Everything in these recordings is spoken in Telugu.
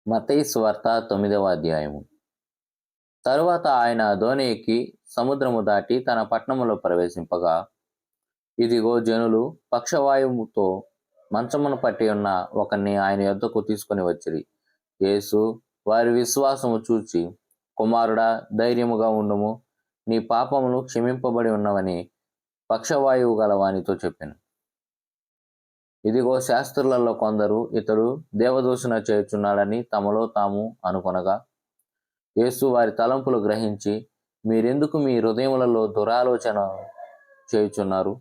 మత్తయి సువార్త 9వ అధ్యాయము. తరువాత ఆయన దోణి ఎక్కి సముద్రము దాటి తన పట్టణములో ప్రవేశింపగా, ఇదిగో జనులు పక్షవాయువుతో మంచమును పట్టి ఉన్న ఒకరిని ఆయన యొద్దకు తీసుకొని వచ్చిరి. యేసు వారి విశ్వాసము చూచి, కుమారుడా, ధైర్యముగా ఉండుము, నీ పాపములు క్షమింపబడి ఉన్నవని పక్షవాయువు గల వానితో చెప్పెను. ఇదిగో శాస్త్రులలో కొందరు ఇతడు దేవదూషణ చేయుచున్నాడని తమలో తాము అనుకొనగా, యేసు వారి తలంపులు గ్రహించి, మీరెందుకు మీ హృదయములలో దురాలోచన చేయుచున్నారు?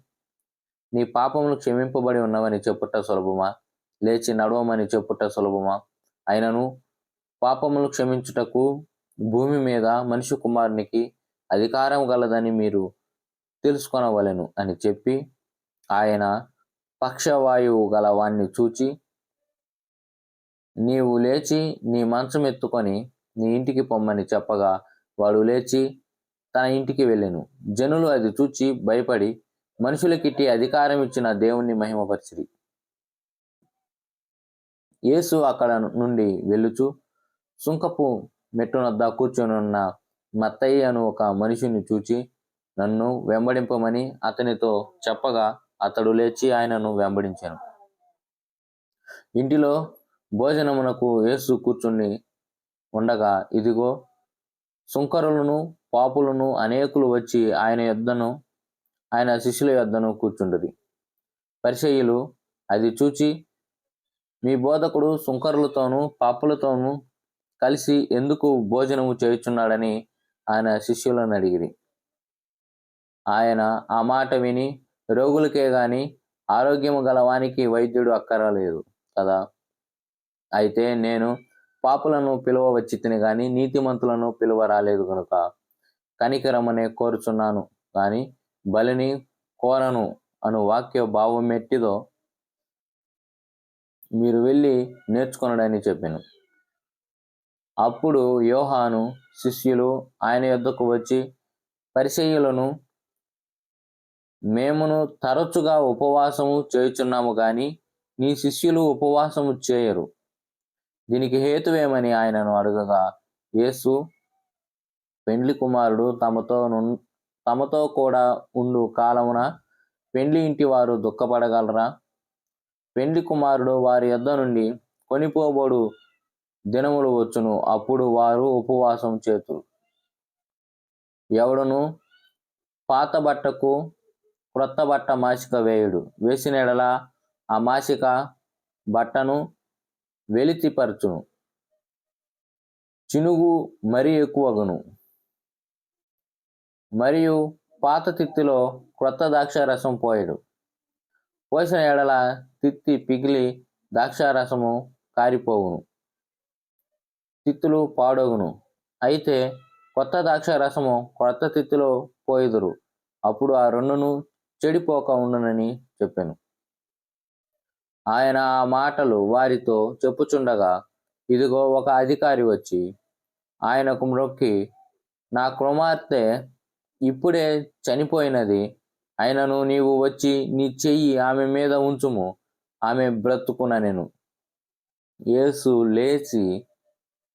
నీ పాపములు క్షమింపబడి ఉన్నవని చెప్పుట సులభమా, లేచి నడవమని చెప్పుట సులభమా? అయినను పాపములు క్షమించుటకు భూమి మీద మనిషి కుమారునికి అధికారం గలదని మీరు తెలుసుకొనవలెను అని చెప్పి, ఆయన పక్షవాయువు గల వాణ్ణి చూచి, నీవు లేచి నీ మంచం ఎత్తుకొని నీ ఇంటికి పొమ్మని చెప్పగా, వాడు లేచి తన ఇంటికి వెళ్ళెను. జనులు అది చూచి భయపడి మనుషులకిట్టి అధికారం ఇచ్చిన దేవుణ్ణి మహిమపరిచిరి. యేసు అక్కడ నుండి వెళ్ళుచు సుంకపు మెట్టునొద్ద కూర్చొనున్న మత్తయి అను ఒక మనిషిని చూచి, నన్ను వెంబడింపమని అతనితో చెప్పగా, అతడు లేచి ఆయనను వెంబడించెను. ఇంటిలో భోజనమునకు యేసు కూర్చుని ఉండగా, ఇదిగో సుంకరులను పాపులను అనేకులు వచ్చి ఆయన శిష్యుల యొద్దను కూర్చుండిరి. పరిసయ్యులు అది చూచి, మీ బోధకుడు సుంకరులతోనూ పాపులతోనూ కలిసి ఎందుకు భోజనము చేయుచున్నాడని ఆయన శిష్యులను అడిగిరి. ఆయన ఆ మాట విని, రోగులకే గాని ఆరోగ్యము గలవానికి వైద్యుడు అక్కరలేదు కదా, అయితే నేను పాపులను పిలువ వచ్చితిని గాని నీతిమంతులను పిలువ రాలేదు గనుక కనికరమనే కోరుచున్నాను గాని బలిని కోరను అను వాక్య భావం ఎట్టిదో మీరు వెళ్ళి నేర్చుకొనడని చెప్పాను. అప్పుడు యోహాను శిష్యులు ఆయన యొద్దకు వచ్చి, పరిసయ్యులను మేమును తరచుగా ఉపవాసము చేయుచున్నాము గాని నీ శిష్యులు ఉపవాసము చేయరు, దీనికి హేతువేమని ఆయనను అడగగా, యేసు, పెండ్లి కుమారుడు తమతో కూడా ఉండు కాలమున పెండ్లి ఇంటి వారు దుఃఖపడగలరా? పెండ్లి కుమారుడు వారి యొద్ద నుండి కొనిపోబడు దినములు వచ్చును, అప్పుడు వారు ఉపవాసం చేతురు. ఎవడును పాత బట్టకు క్రొత్త బట్ట మాసిక వేయుడు, వేసిన ఎడల ఆ మాసిక బట్టను వెలితిపరచును, చినుగు మరీ ఎక్కువగును. మరియు పాత తిత్తిలో క్రొత్త ద్రాక్షారసం పోయడు, పోసిన ఎడల తిత్తి పిగిలి ద్రాక్షారసము కారిపోవును, తిత్తులు పాడగును. అయితే కొత్త ద్రాక్షారసము క్రొత్త తిత్తిలో పోయుదురు, అప్పుడు ఆ రెండును చెడిపోక ఉండునని చెప్పాను. ఆయన ఆ మాటలు వారితో చెప్పుచుండగా, ఇదిగో ఒక అధికారి వచ్చి ఆయనకు మ్రొక్కి, నా కుమార్తె ఇప్పుడే చనిపోయినది, అయినను నీవు వచ్చి నీ చెయ్యి ఆమె మీద ఉంచుము, ఆమె బ్రతుకుననెను. యేసు లేచి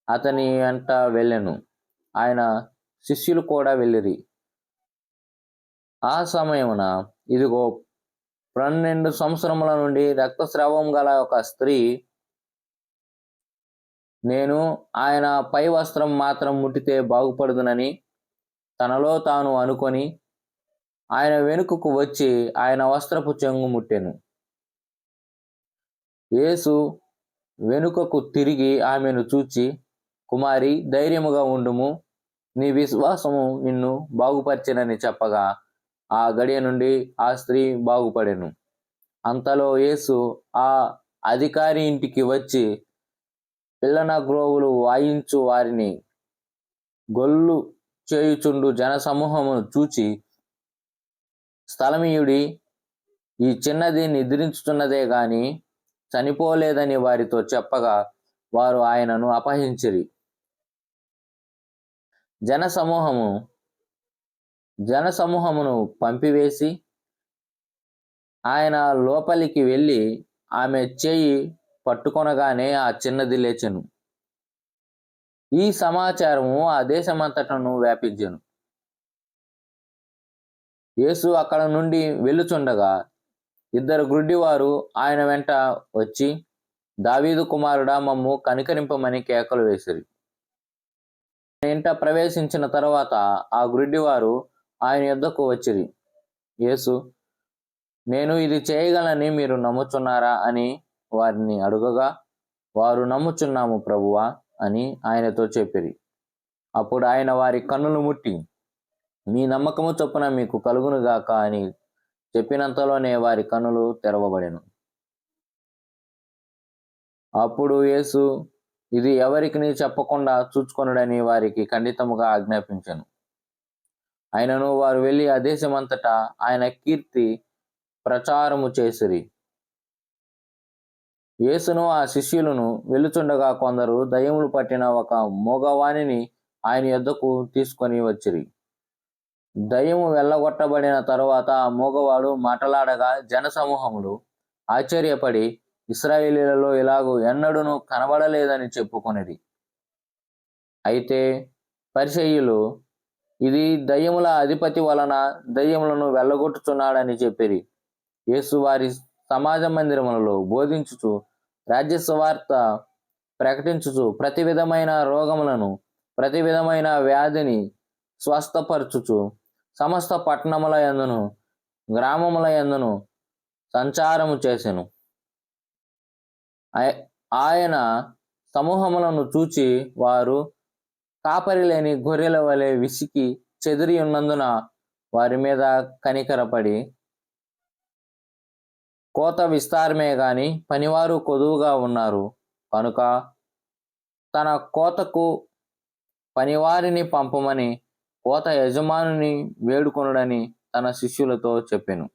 అతని వెంట వెళ్ళెను. ఆయన శిష్యులు కూడా వెళ్ళిరి. ఆ సమయమున ఇదిగో 12 సంవత్సరముల నుండి రక్తస్రావం గల ఒక స్త్రీ, నేను ఆయన పై వస్త్రం మాత్రం ముట్టితే బాగుపడుదునని తనలో తాను అనుకొని ఆయన వెనుకకు వచ్చి ఆయన వస్త్రపు చెంగు ముట్టెను. యేసు వెనుకకు తిరిగి ఆమెను చూచి, కుమారి, ధైర్యముగా ఉండుము, నీ విశ్వాసము నిన్ను బాగుపరిచెనని చెప్పగా, ఆ గడియ నుండి ఆ స్త్రీ బాగుపడెను. అంతలో యేసు ఆ అధికారి ఇంటికి వచ్చి పిల్లన గ్రోవులు వాయించు వారిని గొల్లు చేయుచుండు జనసమూహమును చూచి, స్థలమీయుడి, ఈ చిన్నది నిద్రించుచున్నదే గాని చనిపోలేదని వారితో చెప్పగా, వారు ఆయనను అపహసించిరి. జనసమూహమును పంపివేసి ఆయన లోపలికి వెళ్ళి ఆమె చేయి పట్టుకొనగానే ఆ చిన్నది లేచెను. ఈ సమాచారము ఆ దేశమంతటను వ్యాపించెను. యేసు అక్కడ నుండి వెళ్ళుచుండగా ఇద్దరు గ్రుడ్డివారు ఆయన వెంట వచ్చి, దావీదు కుమారుడా, మమ్ము కనికరింపమని కేకలు వేసిరి. ఆయన ఇంట ప్రవేశించిన తరువాత ఆ గ్రుడ్డివారు ఆయన యొద్దకు వచ్చిరి. యేసు, నేను ఇది చేయగలని మీరు నమ్ముచున్నారా అని వారిని అడుగగా, వారు నమ్ముచున్నాము ప్రభువా అని ఆయనతో చెప్పిరి. అప్పుడు ఆయన వారి కన్నులు ముట్టి, మీ నమ్మకము చొప్పున మీకు కలుగునుగాక అని చెప్పినంతలోనే వారి కన్నులు తెరవబడెను. అప్పుడు యేసు ఇది ఎవరికి చెప్పకుండా చూచుకొనుడని వారికి ఖండితముగా ఆజ్ఞాపించెను. ఆయనను వారు వెళ్ళి ఆ దేశమంతటా ఆయన కీర్తి ప్రచారము చేసిరి. యేసును ఆ శిష్యులను వెళ్ళుచుండగా కొందరు దయ్యములు పట్టిన ఒక మూగవానిని ఆయన యొద్దకు తీసుకొని వచ్చిరి. దయ్యము వెళ్ళగొట్టబడిన తరువాత ఆ మూగవాడు మాటలాడగా జనసమూహములు ఆశ్చర్యపడి, ఇశ్రాయేలీయులలో ఇలాగూ ఎన్నడూను కనబడలేదని చెప్పుకొనిరి. అయితే పరిసయ్యులు ఇది దయ్యముల అధిపతి వలన దయ్యములను వెళ్ళగొట్టుచున్నాడని చెప్పిరి. యేసు వారి సమాజ మందిరములలో బోధించుచు రాజ్య సువార్త ప్రకటించుచు ప్రతి విధమైన రోగములను ప్రతి విధమైన వ్యాధిని స్వస్థపరచుచు సమస్త పట్టణముల యందును గ్రామముల యందును సంచారము చేసెను. ఆయన సమూహములను చూచి వారు కాపరి లేని గొర్రెల వలె విసికి చెదిరి ఉన్నందున వారి మీద కనికరపడి, కోత విస్తారమే గాని పనివారు కొదువుగా ఉన్నారు కనుక తన కోతకు పనివారిని పంపమని కోత యజమానుని వేడుకొనుడని తన శిష్యులతో చెప్పెను.